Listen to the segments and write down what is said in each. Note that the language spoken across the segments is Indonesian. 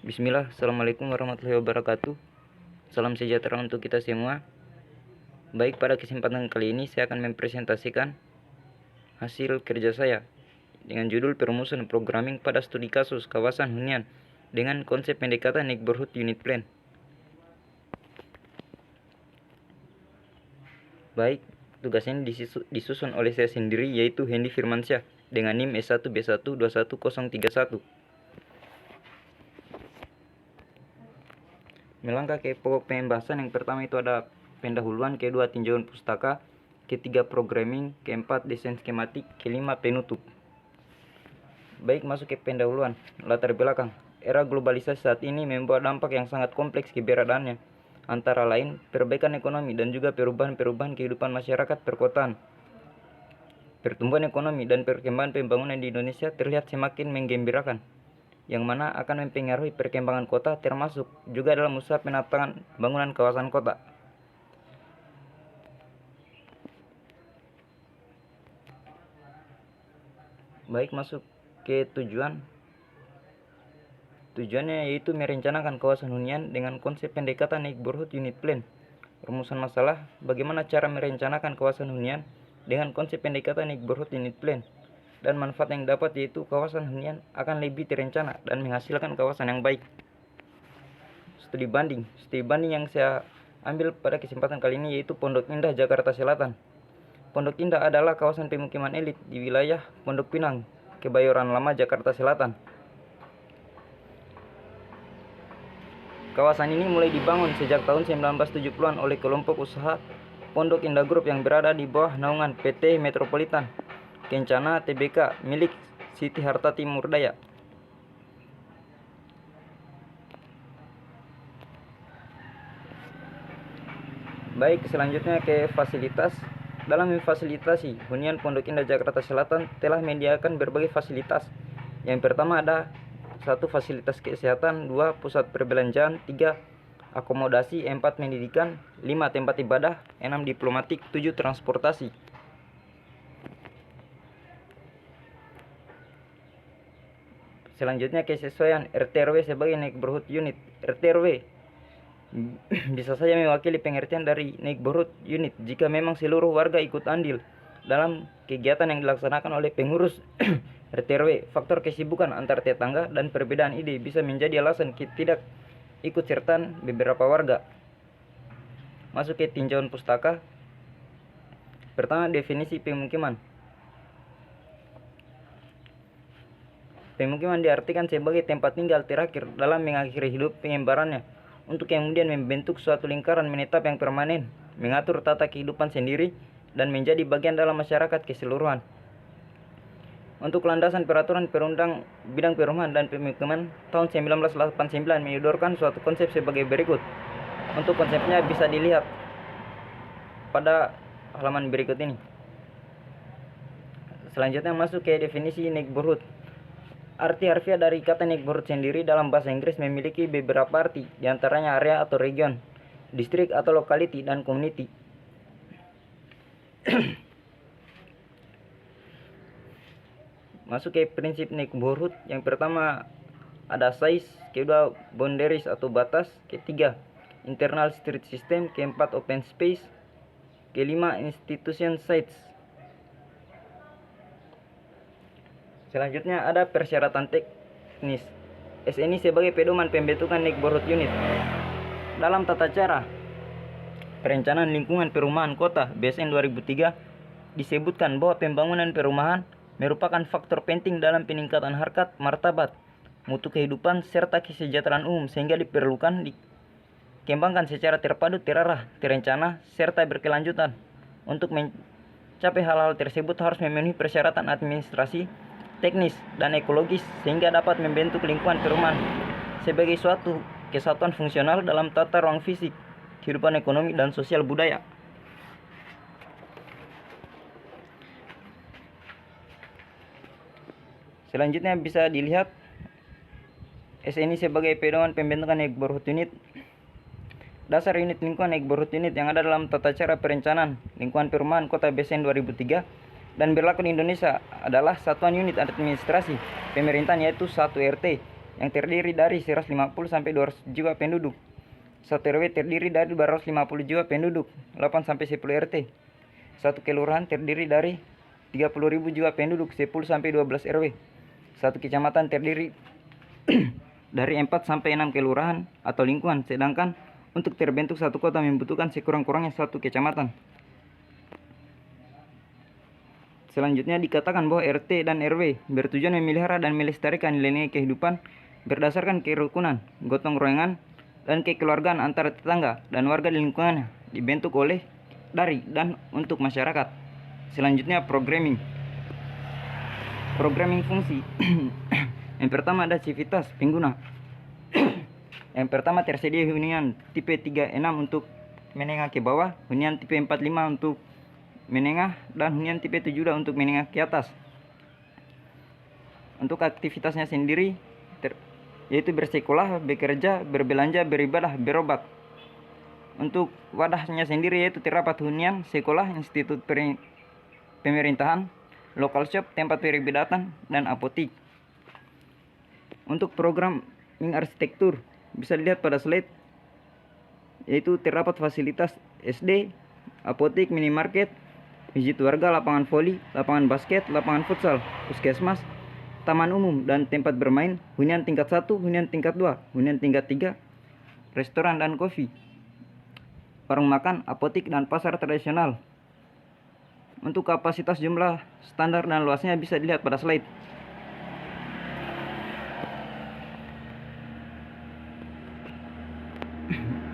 Bismillah, Assalamualaikum warahmatullahi wabarakatuh. Salam sejahtera untuk kita semua. Baik, pada kesempatan kali ini saya akan mempresentasikan hasil kerja saya dengan judul perumusan programming pada studi kasus kawasan hunian dengan konsep pendekatan Neighborhood Unit Plan. Baik, tugas ini disusun oleh saya sendiri, yaitu Hendy Firmansyah dengan NIM S1B1211031. Melangkah ke pokok pembahasan, yang pertama itu ada pendahuluan, kedua tinjauan pustaka, ketiga programming, keempat desain skematik, kelima penutup. Baik, masuk ke pendahuluan. Latar belakang. Era globalisasi saat ini membawa dampak yang sangat kompleks keberadaannya, antara lain perbaikan ekonomi dan juga perubahan-perubahan kehidupan masyarakat perkotaan. Pertumbuhan ekonomi dan perkembangan pembangunan di Indonesia terlihat semakin menggembirakan, yang mana akan mempengaruhi perkembangan kota, termasuk juga dalam usaha penataan bangunan kawasan kota. Baik, masuk ke tujuan. Tujuannya yaitu merencanakan kawasan hunian dengan konsep pendekatan Neighborhood Unit Plan. Rumusan masalah, bagaimana cara merencanakan kawasan hunian dengan konsep pendekatan Neighborhood Unit Plan. Dan manfaat yang dapat yaitu kawasan hunian akan lebih terencana dan menghasilkan kawasan yang baik. Studi banding yang saya ambil pada kesempatan kali ini yaitu Pondok Indah, Jakarta Selatan. Pondok Indah adalah kawasan pemukiman elit di wilayah Pondok Pinang, Kebayoran Lama, Jakarta Selatan. Kawasan ini mulai dibangun sejak tahun 1970-an oleh kelompok usaha Pondok Indah Group yang berada di bawah naungan PT Metropolitan Kencana Tbk milik Siti Harta Timur Daya. Baik, selanjutnya ke fasilitas. Dalam memfasilitasi hunian Pondok Indah Jakarta Selatan telah menyediakan berbagai fasilitas. Yang pertama ada 1. Fasilitas kesehatan, 2. Pusat perbelanjaan, 3. Akomodasi, 4. Pendidikan, 5. Tempat ibadah, 6. Diplomatik, 7. Transportasi. Selanjutnya kesesuaian RT/RW sebagai neighborhood unit. RT/RW bisa saja mewakili pengertian dari neighborhood unit jika memang seluruh warga ikut andil dalam kegiatan yang dilaksanakan oleh pengurus RT/RW. Faktor kesibukan antar tetangga dan perbedaan ide bisa menjadi alasan tidak ikut sertaan beberapa warga. Masuk ke tinjauan pustaka. Pertama, definisi pemukiman. Pemukiman diartikan sebagai tempat tinggal terakhir dalam mengakhiri hidup pengembarannya, untuk kemudian membentuk suatu lingkaran menetap yang permanen, mengatur tata kehidupan sendiri, dan menjadi bagian dalam masyarakat keseluruhan. Untuk landasan peraturan perundang bidang perumahan dan pemukiman tahun 1989 menyodorkan suatu konsep sebagai berikut. Untuk konsepnya bisa dilihat pada halaman berikut ini. Selanjutnya masuk ke definisi neighborhood. Arti harfiah dari kata neighborhood sendiri dalam bahasa Inggris memiliki beberapa arti, diantaranya area atau region, distrik atau locality, dan community. Masuk ke prinsip neighborhood. Yang pertama ada size, kedua boundaries atau batas, ketiga internal street system, keempat open space, kelima institution sites. Selanjutnya ada persyaratan teknis. SNI sebagai pedoman pembentukan neighborhood unit. Dalam tata cara perencanaan lingkungan perumahan kota BSN 2003 disebutkan bahwa pembangunan perumahan merupakan faktor penting dalam peningkatan harkat, martabat, mutu kehidupan, serta kesejahteraan umum, sehingga diperlukan dikembangkan secara terpadu, terarah, terencana, serta berkelanjutan. Untuk mencapai hal-hal tersebut harus memenuhi persyaratan administrasi, teknis, dan ekologis, sehingga dapat membentuk lingkungan perumahan sebagai suatu kesatuan fungsional dalam tata ruang fisik, kehidupan ekonomi, dan sosial budaya. Selanjutnya bisa dilihat SNI sebagai pedoman pembentukan neighborhood unit. Dasar unit lingkungan neighborhood unit yang ada dalam tata cara perencanaan lingkungan perumahan kota BSN 2003 dan berlaku di Indonesia adalah satuan unit administrasi pemerintahan, yaitu 1 RT, yang terdiri dari 150 sampai 200 jiwa penduduk. 1 RW terdiri dari 250 jiwa penduduk, 8 sampai 10 RT. 1 kelurahan terdiri dari 30.000 jiwa penduduk, 10 sampai 12 RW. 1 kecamatan terdiri dari 4 sampai 6 kelurahan atau lingkungan, sedangkan untuk terbentuk satu kota membutuhkan sekurang-kurangnya 1 kecamatan. Selanjutnya dikatakan bahwa RT dan RW bertujuan memelihara dan melestarikan nilai-nilai kehidupan berdasarkan kerukunan, gotong royongan, dan kekeluargaan antara tetangga dan warga di lingkungannya, dibentuk oleh, dari, dan untuk masyarakat. Selanjutnya programming fungsi. Yang pertama ada civitas pengguna. Yang pertama tersedia hunian tipe 36 untuk menengah ke bawah, hunian tipe 45 untuk menengah, dan hunian tipe 72 untuk menengah ke atas. Untuk aktivitasnya sendiri yaitu bersekolah, bekerja, berbelanja, beribadah, berobat. Untuk wadahnya sendiri yaitu terdapat hunian, sekolah, institut pemerintahan, lokal shop, tempat peribadatan, dan apotik. Untuk programming arsitektur bisa dilihat pada slide, yaitu terdapat fasilitas SD, apotik, minimarket, masjid warga, lapangan voli, lapangan basket, lapangan futsal, puskesmas, taman umum, dan tempat bermain, hunian tingkat 1, hunian tingkat 2, hunian tingkat 3, restoran dan kopi, warung makan, apotik, dan pasar tradisional. Untuk kapasitas jumlah, standar, dan luasnya bisa dilihat pada slide.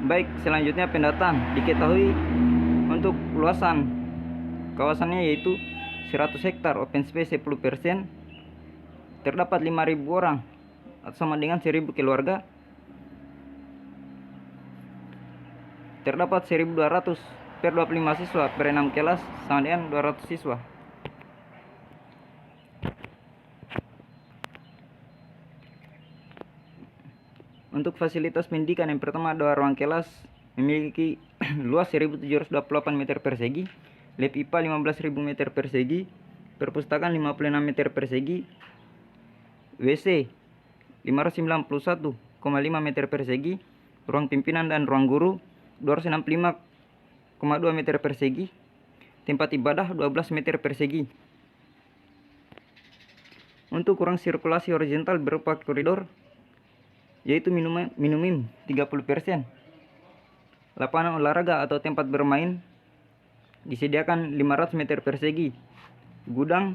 Baik, selanjutnya pendataan. Diketahui untuk luasan kawasannya yaitu 100 hektar, open space 10%, terdapat 5.000 orang atau sama dengan 1.000 keluarga, terdapat 1.200 per 25 siswa per 6 kelas sama dengan 200 siswa. Untuk fasilitas pendidikan, yang pertama ada ruang kelas memiliki luas 1.728 meter persegi, lab IPA 15.000 meter persegi, perpustakaan 56 meter persegi, WC 591,5 meter persegi, ruang pimpinan dan ruang guru 265,2 meter persegi, tempat ibadah 12 meter persegi. Untuk ruang sirkulasi horizontal berupa koridor yaitu minimum 30%. Lapangan olahraga atau tempat bermain disediakan 500 meter persegi. Gudang,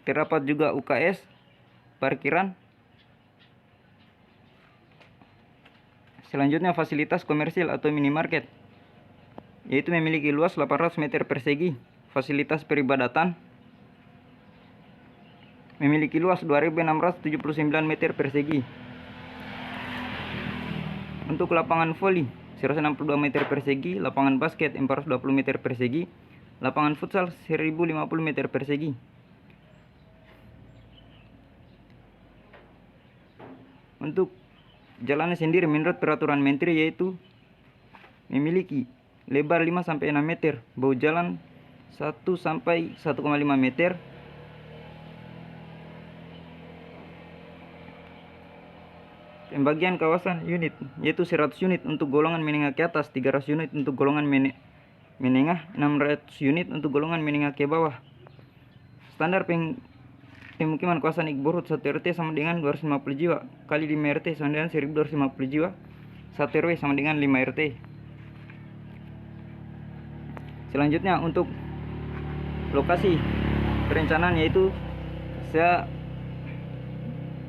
terdapat juga UKS, parkiran. Selanjutnya fasilitas komersil atau minimarket, yaitu memiliki luas 800 meter persegi. Fasilitas peribadatan memiliki luas 2.679 meter persegi. Untuk lapangan voli 162 meter persegi, lapangan basket 420 meter persegi, lapangan futsal 1.050 meter persegi. Untuk jalannya sendiri menurut peraturan menteri yaitu memiliki lebar 5 sampai 6 meter, bahu jalan 1 sampai 1,5 meter, pembagian kawasan unit yaitu 100 unit untuk golongan menengah ke atas, 300 unit untuk golongan menengah, 600 unit untuk golongan menengah ke bawah. Standar pemukiman kawasan Igborhut 1 RT sama dengan 250 jiwa kali 5 RT sama dengan 1.250 jiwa. 1 RW sama dengan 5 RT. Selanjutnya untuk lokasi perencanaan yaitu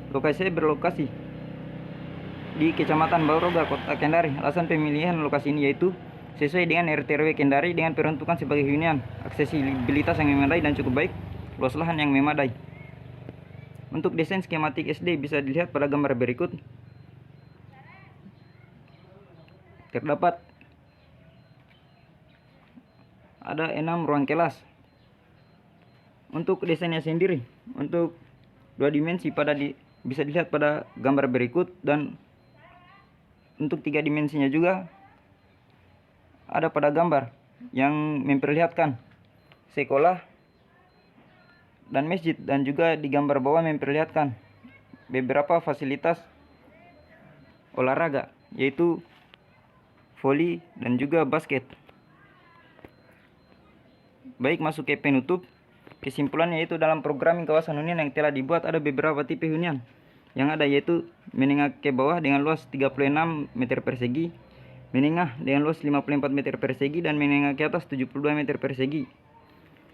lokasi saya berlokasi di Kecamatan Bauroga, Kota Kendari. Alasan pemilihan lokasi ini yaitu sesuai dengan RT RW Kendari dengan peruntukan sebagai hunian, aksesibilitas yang memadai dan cukup baik, luas lahan yang memadai. Untuk desain skematik SD bisa dilihat pada gambar berikut. Terdapat ada 6 ruang kelas. Untuk desainnya sendiri, untuk 2 dimensi bisa dilihat pada gambar berikut, dan untuk 3 dimensinya juga ada pada gambar yang memperlihatkan sekolah dan masjid, dan juga di gambar bawah memperlihatkan beberapa fasilitas olahraga yaitu voli dan juga basket. Baik, masuk ke penutup. Kesimpulannya yaitu dalam programming kawasan hunian yang telah dibuat ada beberapa tipe hunian yang ada, yaitu menengah ke bawah dengan luas 36 meter persegi, menengah dengan luas 54 meter persegi, dan menengah ke atas 72 meter persegi.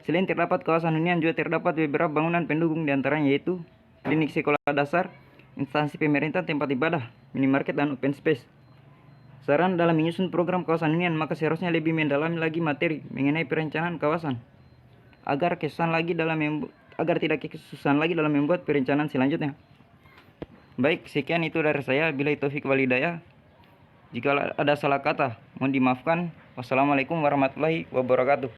Selain terdapat kawasan hunian, juga terdapat beberapa bangunan pendukung, diantaranya yaitu klinik sekolah dasar, instansi pemerintah, tempat ibadah, minimarket, dan open space. Saran dalam menyusun program kawasan hunian, maka seharusnya lebih mendalami lagi materi mengenai perencanaan kawasan agar tidak kesusahan lagi dalam membuat perencanaan selanjutnya. Baik, sekian itu dari saya. Billahi taufik wal hidayah. Jika ada salah kata, mohon dimaafkan. Wassalamualaikum warahmatullahi wabarakatuh.